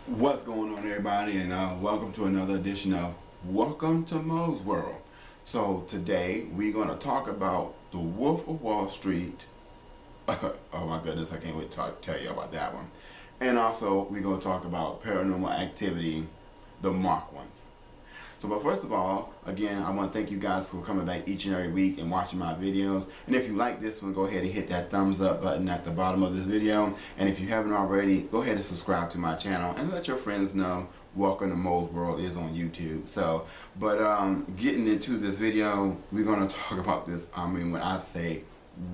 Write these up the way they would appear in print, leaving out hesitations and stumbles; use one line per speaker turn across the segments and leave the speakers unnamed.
What's going on, everybody, and welcome to another edition of Welcome to Mo's World. So today we're going to talk about The Wolf of Wall Street. Oh my goodness, I can't wait to tell you about that one. And also we're going to talk about Paranormal Activity, the Mark ones. So, but first of all, again, I want to thank you guys for coming back each and every week and watching my videos. And if you like this one, go ahead and hit that thumbs up button at the bottom of this video. And if you haven't already, go ahead and subscribe to my channel and let your friends know Welcome to Mo's World is on YouTube. So, but getting into this video, we're going to talk about this. I mean, when I say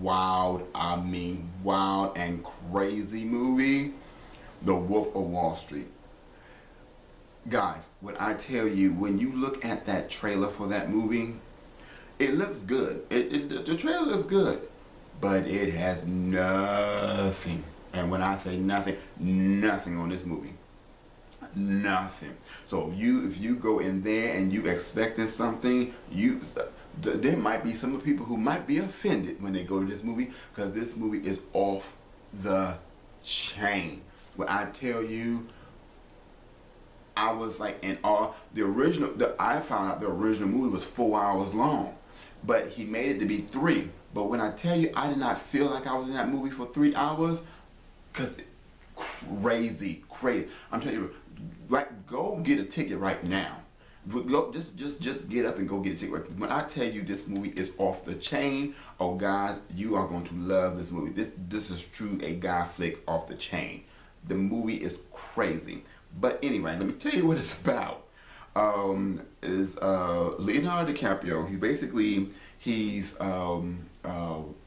wild, I mean wild and crazy movie, The Wolf of Wall Street. Guys, what I tell you, when you look at that trailer for that movie, it looks good. The trailer looks good, but it has nothing. And when I say nothing, nothing on this movie. Nothing. So if you go in there and you expecting something, there might be some people who might be offended when they go to this movie, because this movie is off the chain. When I tell you, I was like in awe. I found out the original movie was 4 hours long, but he made it to be 3. But when I tell you, I did not feel like I was in that movie for 3 hours, cause crazy. I'm telling you, right? Go get a ticket right now. Go, just get up and go get a ticket. When I tell you this movie is off the chain, oh guys, you are going to love this movie. This is true a guy flick off the chain. The movie is crazy. But anyway, let me tell you what it's about. Is Leonardo DiCaprio.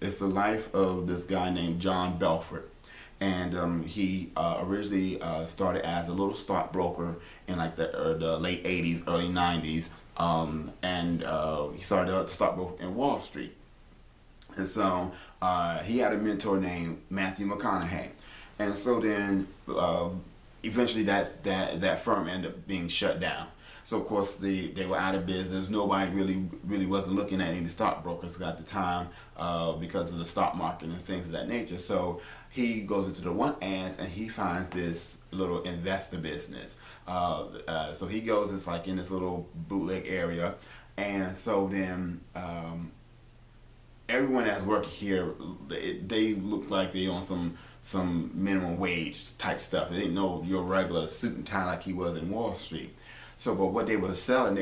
It's the life of this guy named John Belfort, and he originally started as a little stockbroker in like the late '80s, early '90s, and he started a stockbroker in Wall Street. And so he had a mentor named Matthew McConaughey, and so then. Eventually that firm ended up being shut down. So of course they were out of business. Nobody really wasn't looking at any stockbrokers at the time because of the stock market and things of that nature. So he goes into the want ads and he finds this little investor business. So he goes, it's like in this little bootleg area, and so then everyone that's working here, they look like they on some minimum wage type stuff. They didn't know your regular suit and tie like he was in Wall Street. So, but what they were selling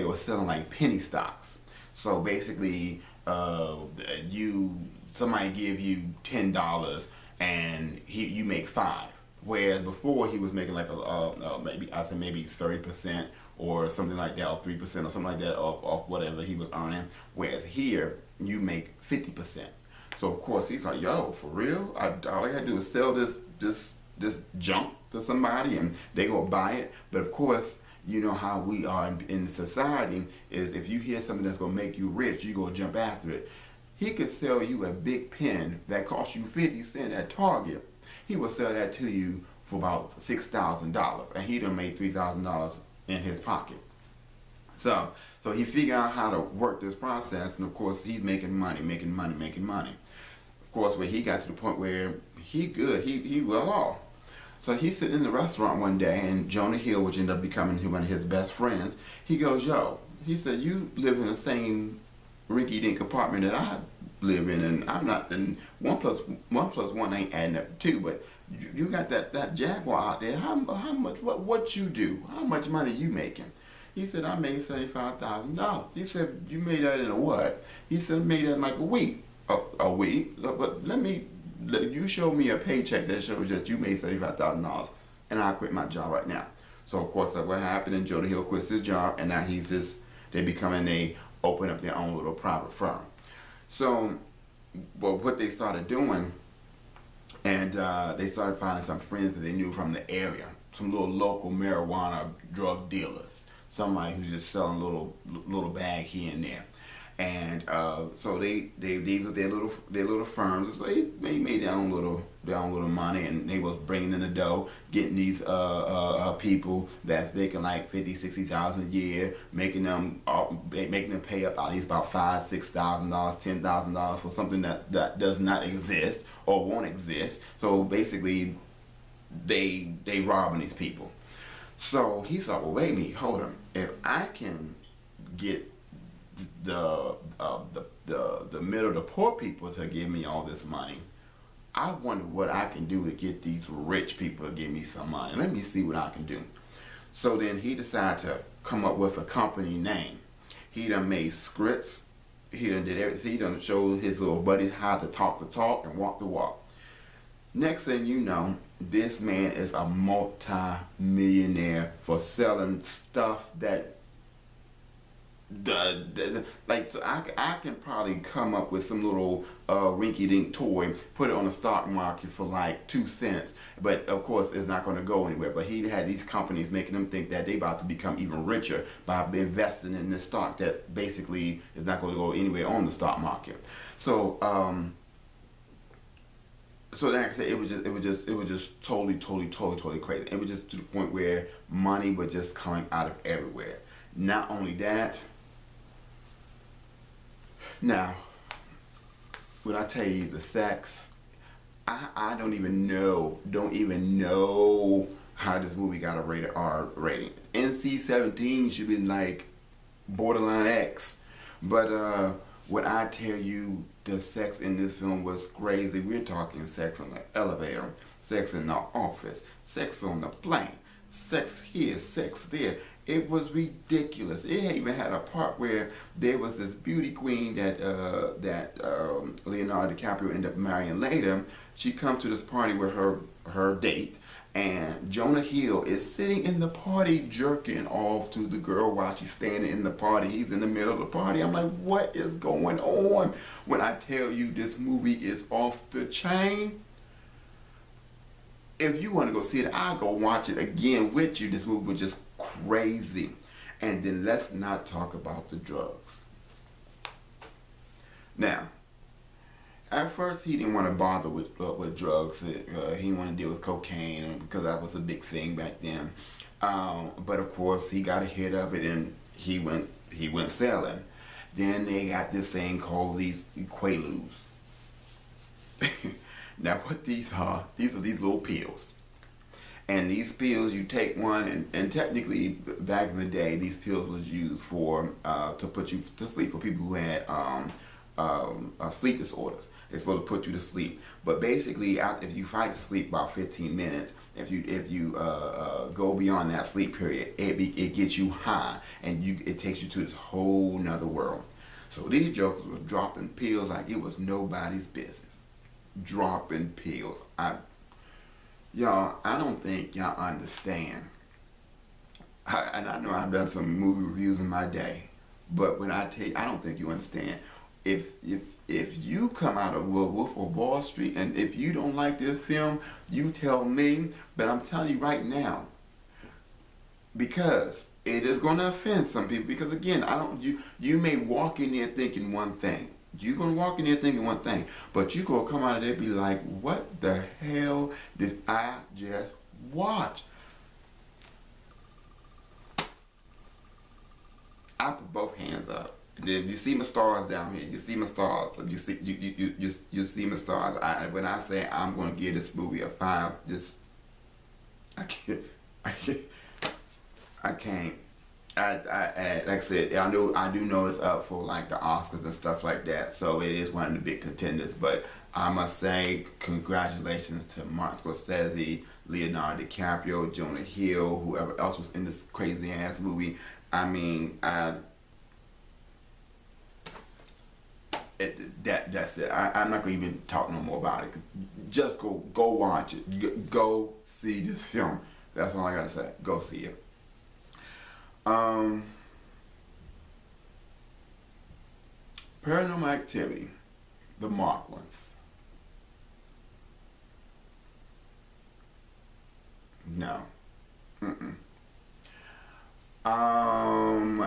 like penny stocks. So basically, somebody give you $10 and you make 5. Whereas before he was making like maybe 30% or something like that, or 3% or something like that off whatever he was earning. Whereas here you make 50%. So of course he's like, yo, for real? All I gotta do is sell this junk to somebody and they go buy it. But of course, you know how we are in society is if you hear something that's gonna make you rich, you go jump after it. He could sell you a big pen that costs you 50 cents at Target. He will sell that to you for about $6,000, and he done made $3,000 in his pocket. So he figured out how to work this process, and of course he's making money. Of course, where he got to the point where he well off. So he's sitting in the restaurant one day, and Jonah Hill, which ended up becoming one of his best friends, he goes, yo, he said, you live in the same rinky-dink apartment that I live in, and I'm not, and one plus one ain't adding up to 2, but you got that Jaguar out there. How much, what you do? How much money you making? He said, I made $75,000. He said, you made that in a what? He said, I made that in like a week. A week? But you show me a paycheck that shows that you made $75,000, and I'll quit my job right now. So of course that's what happened, and Jonah Hill quits his job, and now they open up their own little private firm. So, well, what they started doing, and they started finding some friends that they knew from the area, some little local marijuana drug dealers, somebody who's just selling little bag here and there. And so they with their little firms. So they made their own little money, and they was bringing in the dough, getting these people that's making like $50,000-$60,000 a year, making them pay up at least about $5,000-$6,000, $10,000 for something that does not exist or won't exist. So basically, they robbing these people. So he thought, well, wait a minute, hold on. If I can get the middle, the poor people to give me all this money, I wonder what I can do to get these rich people to give me some money. Let me see what I can do. So then he decided to come up with a company name. He done made scripts. He done did everything. He done showed his little buddies how to talk the talk and walk the walk. Next thing you know, this man is a multi-millionaire for selling stuff that like, so I can probably come up with some little rinky-dink toy, put it on the stock market for like 2 cents, but of course it's not going to go anywhere. But he had these companies making them think that they about to become even richer by investing in this stock that basically is not going to go anywhere on the stock market. So so like I said, it was just totally crazy. It was just to the point where money was just coming out of everywhere. Not only that, now when I tell you the sex, I don't even know how this movie got a rated R rating. NC-17 should be like borderline X, but when I tell you the sex in this film was crazy, we're talking sex on the elevator, sex in the office, sex on the plane, sex here, sex there. It was ridiculous. It even had a part where there was this beauty queen that Leonardo DiCaprio ended up marrying later. She comes to this party with her date, and Jonah Hill is sitting in the party jerking off to the girl while she's standing in the party. He's in the middle of the party. I'm like, what is going on? When I tell you this movie is off the chain, if you want to go see it, I'll go watch it again with you. This movie was just crazy. And then let's not talk about the drugs. Now, at first he didn't want to bother with drugs. He didn't want to deal with cocaine because that was a big thing back then. But of course he got a hit of it and he went selling. Then they got this thing called these Quaaludes. Now what these are these little pills. And these pills, you take one, and technically back in the day, these pills was used for to put you to sleep for people who had sleep disorders. It's supposed to put you to sleep. But basically, if you fight to sleep about 15 minutes, if you go beyond that sleep period, it gets you high, and it takes you to this whole nother world. So these jokers was dropping pills like it was nobody's business. Dropping pills. Y'all, I don't think y'all understand. And I know I've done some movie reviews in my day, but when I tell you, I don't think you understand. If you come out of Wolf of Wall Street, and if you don't like this film, you tell me. But I'm telling you right now, because it is going to offend some people. Because again, you may walk in there thinking one thing. You're going to walk in there thinking one thing, but you're going to come out of there and be like, what the hell did I just watch? I put both hands up. And if you see my stars down here, you see my stars. You see my stars. When I say I'm going to give this movie a 5, I can't. Like I said, I do know it's up for like the Oscars and stuff like that, so it is one of the big contenders. But I must say, congratulations to Martin Scorsese, Leonardo DiCaprio, Jonah Hill, whoever else was in this crazy ass movie. I mean, that's it. I'm not gonna even talk no more about it. Just go watch it. Go see this film. That's all I gotta say. Go see it. Paranormal Activity, the Mark ones. No.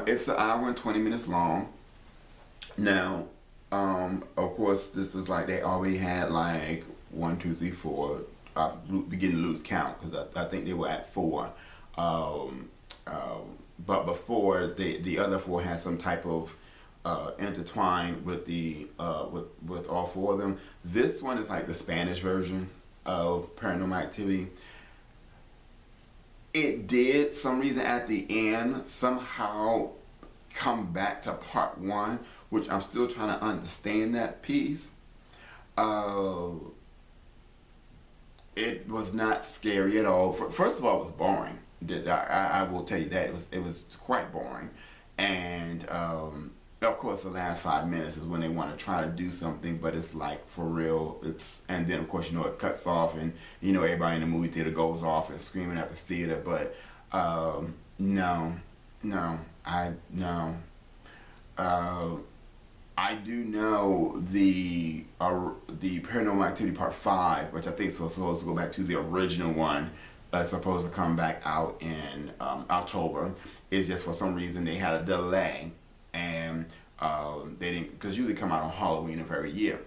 It's an hour and 20 minutes long. Now, of course, this is like they already had like 1, 2, 3, 4. Beginning to lose count because I think they were at 4. But before the other 4 had some type of intertwined with the with all 4 of them. This one is like the Spanish version of Paranormal Activity. it did some reason at the end somehow come back to part one, which I'm still trying to understand that piece. Uh, it was not scary at all. First of all, it was boring. I will tell you that it was quite boring, and of course the last 5 minutes is when they want to try to do something, but it's like for real. And then of course it cuts off, and everybody in the movie theater goes off and screaming at the theater. But no, no, no. I do know the Paranormal Activity Part 5, which I think is supposed to go back to the original one, supposed to come back out in October. It's just for some reason they had a delay, and they didn't, because usually come out on Halloween of every year,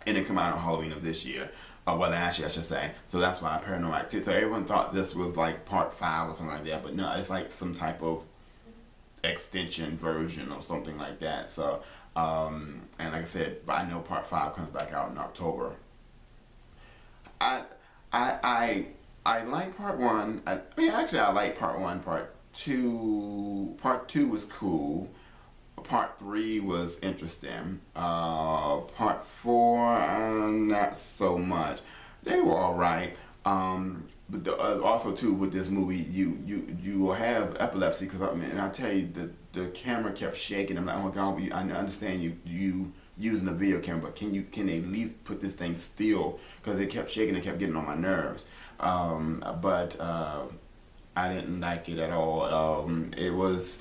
and it come out on Halloween of this year. Well, actually, I should say. So that's why Paranormal Activity. So everyone thought this was like Part 5 or something like that, but no, it's like some type of extension version or something like that. So, and like I said, I know Part 5 comes back out in October. I like Part 1. I mean, actually, I like Part 1. Part 2. Part 2 was cool. Part 3 was interesting. Part 4, not so much. They were all right. But also too with this movie, you will have epilepsy, because I mean, I tell you, the camera kept shaking. I'm like, oh my God, I understand you using the video camera, but can they at least put this thing still, because it kept shaking, it kept getting on my nerves. But I didn't like it at all. It was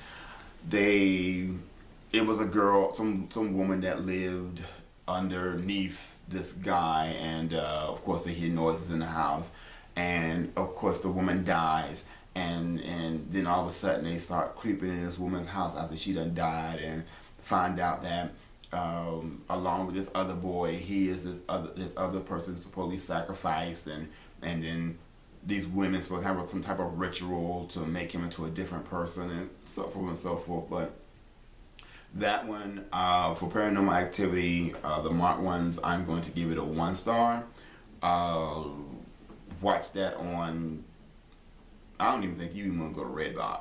a girl, some woman that lived underneath this guy, and of course they hear noises in the house, and of course the woman dies, and then all of a sudden they start creeping in this woman's house after she done died, and find out that along with this other boy, he is this other person who's supposedly sacrificed, and then these women supposed to have some type of ritual to make him into a different person, and so forth and so forth. But that one, for Paranormal Activity, the marked ones, I'm going to give it a 1 star. Watch that on, I don't even think you even want to go to Redbox.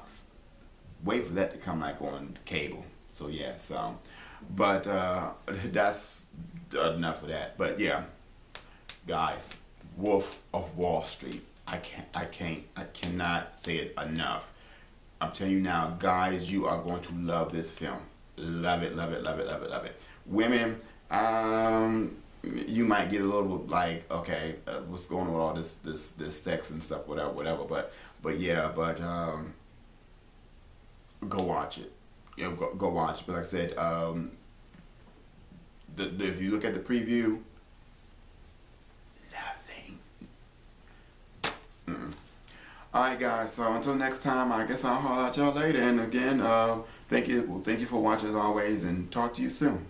Wait for that to come like on cable. So yeah, but that's enough of that. But yeah, guys, Wolf of Wall Street. I cannot say it enough. I'm telling you now, guys, you are going to love this film. Love it, love it, love it, love it, love it. Women, you might get a little like, okay, what's going on with all this sex and stuff, whatever. But yeah, go watch it. Go watch it. But like I said, if you look at the preview, nothing. Alright guys, so until next time, I guess I'll holler at y'all later. And again, thank you for watching as always, and talk to you soon.